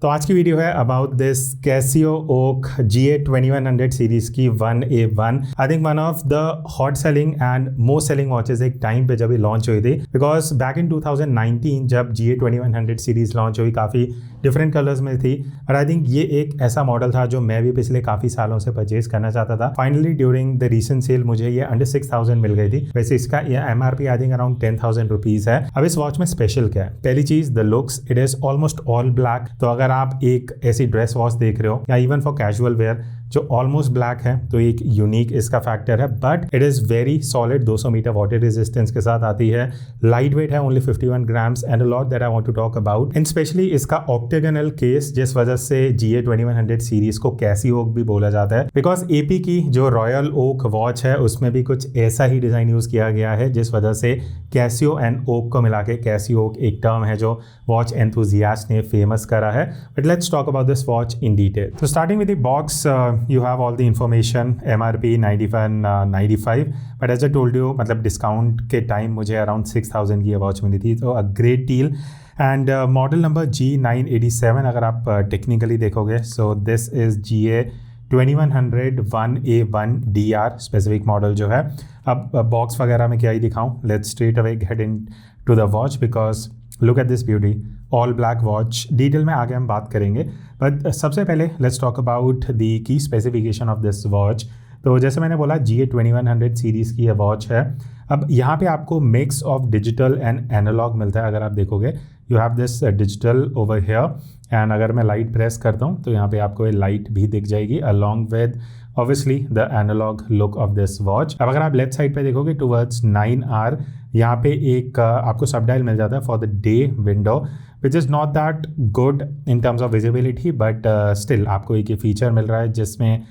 तो आज की वीडियो है about this Casio oak GA2100 series की 1A1। I think one of the hot selling and most selling watches एक time पे जब ये लॉन्च हुई थी, बिकॉज बैक इन 2019 जब GA2100 सीरीज लॉन्च हुई काफ़ी डिफरेंट कलर्स में थी। और आई थिंक ये एक ऐसा मॉडल था जो मैं भी पिछले काफ़ी सालों से परचेज करना चाहता था। Finally during the recent sale मुझे ये अंडर 6000 मिल गई थी। वैसे इसका ये MRP I think around 10,000 rupees है। अब इस वॉच में स्पेशल क्या है? पहली चीज़ the looks, it is almost all black. तो अगर आप एक ऐसी ड्रेस वॉच देख रहे हो या इवन फॉर कैजुअल वेयर जो ऑलमोस्ट ब्लैक है तो एक यूनिक इसका फैक्टर है। But it is very solid, 200 metre water resistance के साथ आती है। लाइट वेट है, only 51 grams and a lot that I want to talk about. And specially इसका ऑक्टेगोनल केस, जिस वजह से GA2100 सीरीज को कैसी ओक भी बोला जाता है, बिकॉज AP की जो रॉयल ओक वॉच है उसमें भी कुछ ऐसा ही डिज़ाइन यूज़ किया गया है, जिस वजह से कैसियो एंड ओक को मिला के कैसियो ओक एक टर्म है जो वॉच एंथुजियास्ट ने फेमस करा है। But let's talk about this watch in detail. तो starting with the box, you have all the information, MRP 9195, but as I told you मतलब डिस्काउंट के टाइम मुझे अराउंड 6000 की वॉच मिली थी, तो a great deal. And model number G987 अगर आप टेक्निकली देखोगे, so this is GA2100 1A1 DR specific model जो है। अब बॉक्स वगैरह में क्या ही दिखाऊं, let's straight away get into the watch because look at this beauty, all black watch. Detail में आगे हम बात करेंगे, बट सबसे पहले let's talk about the key specification of this watch. तो जैसे मैंने बोला GA2100 सीरीज़ की यह वॉच है। अब यहाँ पे आपको mix of digital and analog मिलता है। अगर आप देखोगे you have this digital over here, and अगर मैं लाइट प्रेस करता हूँ तो यहाँ पे आपको ये लाइट भी दिख जाएगी along with obviously the analog look of this watch. अब अगर आप लेफ्ट साइड पे देखोगे टुवर्ड्स 9R, यहाँ पे एक आपको सब डायल मिल जाता है for the day window, which is not that good in terms of visibility, but still आपको एक ये फीचर मिल रहा है जिसमें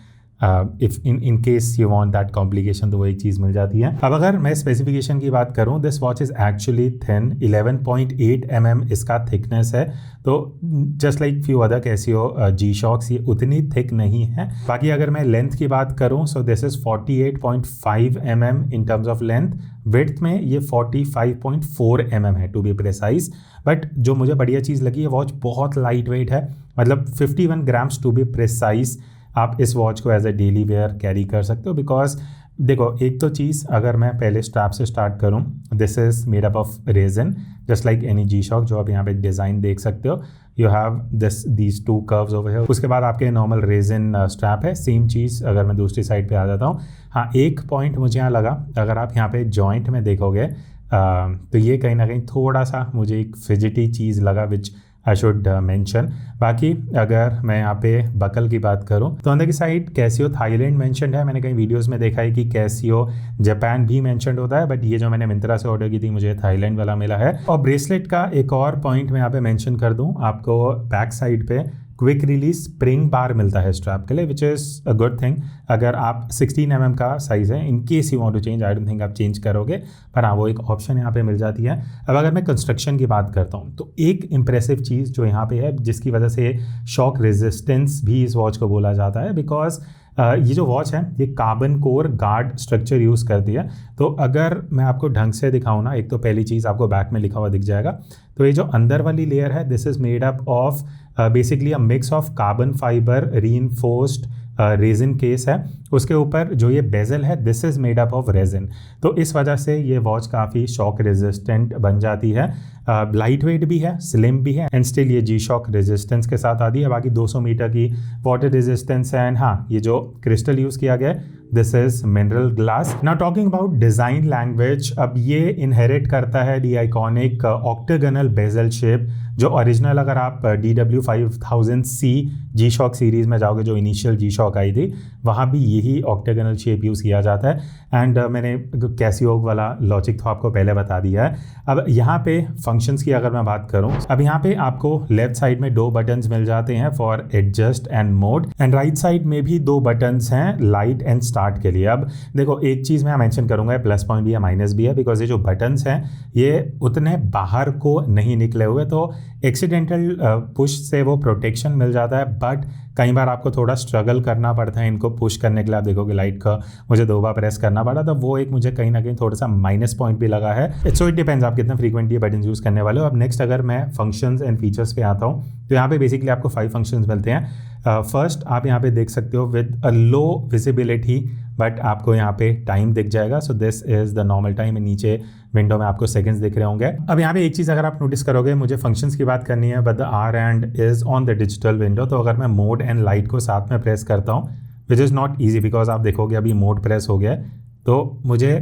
if in case you want that complication तो वो एक चीज़ मिल जाती है। अब अगर मैं स्पेसिफिकेशन की बात करूं, this watch is actually thin, 11.8 mm इसका थिकनेस है। तो just like few other Casio G-Shocks, ये उतनी थिक नहीं है। बाकी अगर मैं लेंथ की बात करूं, सो this is 48.5 mm in terms of length. Width में ये 45.4 mm है टू बी प्रिसाइज। बट जो मुझे बढ़िया चीज़ लगी है, वॉच बहुत लाइट वेट है, मतलब 51 ग्राम्स टू बी प्रिसाइज। आप इस वॉच को as a daily wear carry कर सकते हो, बिकॉज देखो एक तो चीज़ अगर मैं पहले स्ट्रैप से स्टार्ट करूं, this is made up of resin just like any G-Shock। जो आप यहाँ पे डिज़ाइन देख सकते हो, you have these two curves over here. उसके बाद आपके नॉर्मल रेजिन स्ट्रैप है। सेम चीज़ अगर मैं दूसरी साइड पे आ जाता हूँ, हाँ एक पॉइंट मुझे यहाँ लगा, अगर आप यहाँ पे जॉइंट में देखोगे तो ये कहीं ना कहीं थोड़ा सा मुझे एक फिजिटी चीज़ लगा, विच आई शुड मेंशन। बाकी अगर मैं यहाँ पे बकल की बात करूँ तो अंदर की साइड कैसियो थाईलैंड मेंशनड है। मैंने कई वीडियोस में देखा है कि कैसियो जापान भी मेंशनड होता है, बट ये जो मैंने मिंत्रा से ऑर्डर की थी मुझे थाईलैंड वाला मिला है। और ब्रेसलेट का एक और पॉइंट मैं यहाँ पे मेंशन कर दूँ, आपको बैक साइड पे क्विक रिलीज स्प्रिंग बार मिलता है स्ट्रैप के लिए, which is a good thing. अगर आप 16 mm का साइज़ है, in case you want to change, I don't think आप चेंज करोगे, पर हाँ वो एक ऑप्शन यहाँ पे मिल जाती है। अब अगर मैं कंस्ट्रक्शन की बात करता हूँ तो एक इंप्रेसिव चीज़ जो यहाँ पे है, जिसकी वजह से शॉक रेजिस्टेंस भी इस वॉच को बोला जाता है, बिकॉज ये जो वॉच है ये carbon core guard structure use करती है। तो अगर मैं आपको ढंग से दिखाऊँ ना, एक तो पहली चीज़ आपको बैक में लिखा हुआ दिख जाएगा, तो ये जो अंदर वाली लेयर है this is made up of basically a mix of carbon fibre reinforced resin case है। उसके ऊपर जो ये बेजल है this is made up of resin. तो इस वजह से ये वॉच काफ़ी शॉक रेजिस्टेंट बन जाती है। लाइट वेट भी है, स्लिम भी है, एंड स्टिल ये G-Shock रेजिस्टेंस के साथ आती है। बाकी 200 मीटर की वाटर रेजिस्टेंस है। एंड हाँ, ये जो क्रिस्टल यूज़ किया गया है this is mineral glass. Now talking about design language, अब ये इनहेरिट करता है दी आइकॉनिक ऑक्टेगोनल बेजल शेप, जो ओरिजिनल अगर आप DW5000C G-Shock सीरीज़ में जाओगे, जो इनिशियल G-Shock आई थी, वहाँ भी यही ऑक्टेगोनल शेप यूज़ किया जाता है। एंड मैंने कैसियो वाला लॉजिक तो आपको पहले बता दिया है। अब यहाँ पे फंक्शंस की अगर मैं बात करूँ, अब यहाँ पे आपको लेफ्ट साइड में 2 बटन्स मिल जाते हैं for adjust and mode, and right side में भी 2 बटन्स हैं लाइट एंड स्टार्ट के लिए। अब देखो एक चीज़ मैं मेंशन करूँगा, प्लस पॉइंट भी है माइनस भी है, बिकॉज ये जो बटन्स हैं ये उतने बाहर को नहीं निकले हुए, तो एक्सीडेंटल पुश से वो प्रोटेक्शन मिल जाता है, बट कई बार आपको थोड़ा स्ट्रगल करना पड़ता है इनको पुश करने के लिए। आप देखोगे लाइट का मुझे 2 बार प्रेस करना पड़ा, तो वो एक मुझे कहीं ना कहीं थोड़ा सा माइनस पॉइंट भी लगा है। सो इट डिपेंड्स आप कितना फ्रीक्वेंटली ये बटन यूज़ करने वाले हो। अब नेक्स्ट अगर मैं फंक्शंस एंड फीचर्स पे आता हूँ, तो यहाँ पे बेसिकली आपको 5 फंक्शंस मिलते हैं। फर्स्ट आप यहाँ पे देख सकते हो with a low visibility, but आपको यहाँ पे टाइम दिख जाएगा। सो this is the normal time. नीचे विंडो में आपको सेकंड्स दिख रहे होंगे। अब यहाँ पे एक चीज़ अगर आप नोटिस करोगे, मुझे फंक्शंस की बात करनी है, but the R and is on the digital window. तो अगर मैं मोड एंड लाइट को साथ में प्रेस करता हूँ, which is not easy, because आप देखोगे अभी मोड प्रेस हो गया है, तो मुझे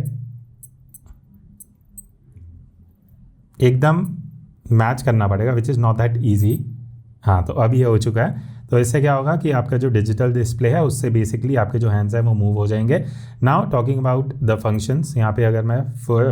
एकदम मैच करना पड़ेगा, which is not that easy. हाँ, तो अभी ये हो चुका है। तो इससे क्या होगा कि आपका जो डिजिटल डिस्प्ले है उससे बेसिकली आपके जो हैंड्स हैं वो मूव हो जाएंगे। Now talking about the functions, यहाँ पे अगर मैं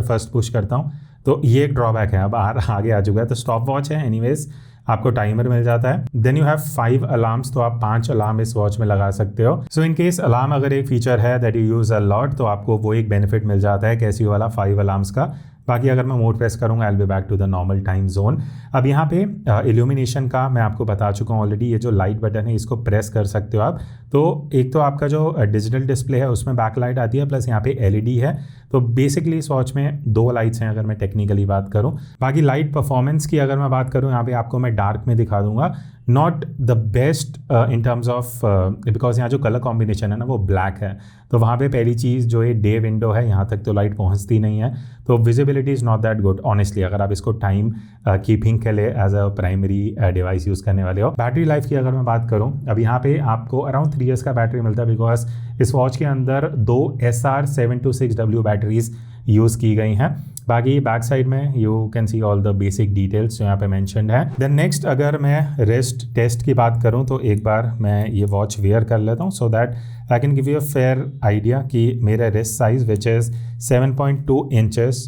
फर्स्ट पुश करता हूँ तो ये एक ड्रॉबैक है, अब आगे आ चुका है। तो स्टॉप वॉच है, एनीवेज आपको टाइमर मिल जाता है। देन यू हैव 5 अलार्म्स, तो आप 5 अलार्म इस वॉच में लगा सकते हो। सो इन केस अलार्म अगर एक फीचर है that you use a lot, तो आपको वो एक बेनिफिट मिल जाता है कैसियो वाला 5 अलार्म्स का। बाकी अगर मैं मोड प्रेस करूँगा, I will be back to the normal time zone. अब यहाँ पे इल्यूमिनेशन का मैं आपको बता चुका हूँ ऑलरेडी। ये जो लाइट बटन है इसको प्रेस कर सकते हो आप। तो एक तो आपका जो डिजिटल डिस्प्ले है उसमें बैक लाइट आती है, प्लस यहाँ पे एलईडी है। तो बेसिकली इस वॉच में 2 लाइट्स हैं अगर मैं टेक्निकली बात करूँ। बाकी लाइट परफॉर्मेंस की अगर मैं बात करूँ, यहाँ पे आपको मैं डार्क में दिखा दूंगा। Not the best in terms of, because यहाँ जो कलर कॉम्बिनेशन है ना वो ब्लैक है। तो वहाँ पे पहली चीज़ जो ये डे विंडो है यहाँ तक तो लाइट पहुँचती नहीं है, तो visibility is not that good honestly, अगर आप इसको टाइम कीपिंग के लिए as a primary device use करने वाले हो। बैटरी लाइफ की अगर मैं बात करूँ, अब यहाँ पे आपको अराउंड 3 years का बैटरी मिलता है, बिकॉज इस वॉच के अंदर 2 SR726W बैटरीज यूज़ की गई हैं। बाकी बैक साइड में you can see all the basic details जो यहाँ पे मेंशन्ड है। देन नेक्स्ट अगर मैं रिस्ट टेस्ट की बात करूँ, तो एक बार मैं ये वॉच वेयर कर लेता हूँ, so that I can give you a fair idea कि मेरा wrist size which is 7.2 inches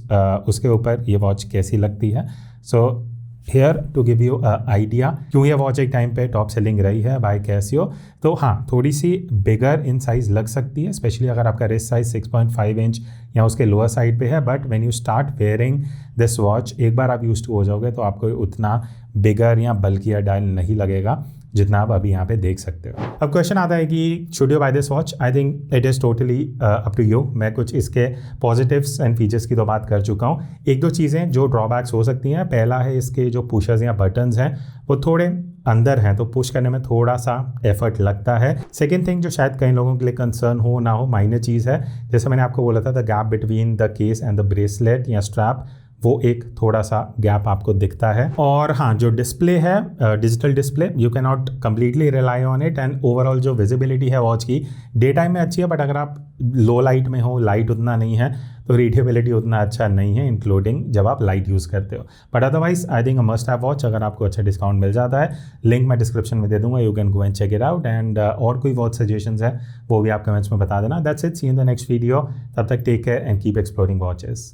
उसके ऊपर ये वॉच कैसी लगती है। So here to give you idea, क्यों ये वॉच एक टाइम पे टॉप सेलिंग रही है बाय कैसियो। तो हाँ, थोड़ी सी बिगर इन साइज़ लग सकती है, स्पेशली अगर आपका रिस्ट साइज 6.5 inch या उसके लोअर साइड पे है। But when you start wearing this watch, एक बार आप यूज्ड टू हो जाओगे तो आपको उतना बिगर या बल्कियर डायल नहीं लगेगा जितना आप अभी यहाँ पे देख सकते हो। अब क्वेश्चन आता है कि should you buy this watch. I think it is totally up to you. मैं कुछ इसके पॉजिटिव्स एंड फीचर्स की तो बात कर चुका हूँ। 1-2 चीज़ें जो ड्रॉबैक्स हो सकती हैं, पहला है इसके जो पुशर्स या बटन्स हैं वो थोड़े अंदर हैं, तो पुश करने में थोड़ा सा एफर्ट लगता है। सेकेंड थिंग जो शायद कई लोगों के लिए कंसर्न हो ना हो, माइनर चीज़ है, जैसे मैंने आपको बोला था the gap between the case and the bracelet या स्ट्रैप, वो एक थोड़ा सा गैप आपको दिखता है। और हाँ, जो डिस्प्ले है digital display, you can not completely rely on it. And overall जो विजिबिलिटी है वॉच की डे टाइम में अच्छी है, बट अगर आप लो लाइट में हो, लाइट उतना नहीं है, तो रीडेबिलिटी उतना अच्छा नहीं है, इंक्लूडिंग जब आप लाइट यूज़ करते हो। But otherwise I think a must have watch. अगर आपको अच्छा डिस्काउंट मिल जाता है, लिंक मैं डिस्क्रिप्शन में दे दूंगा, you can go and check it out. And और कोई वॉच सजेशंस है वो भी आप कमेंट्स में बता देना। That's it, see in the next video. तब तक take care and keep exploring watches.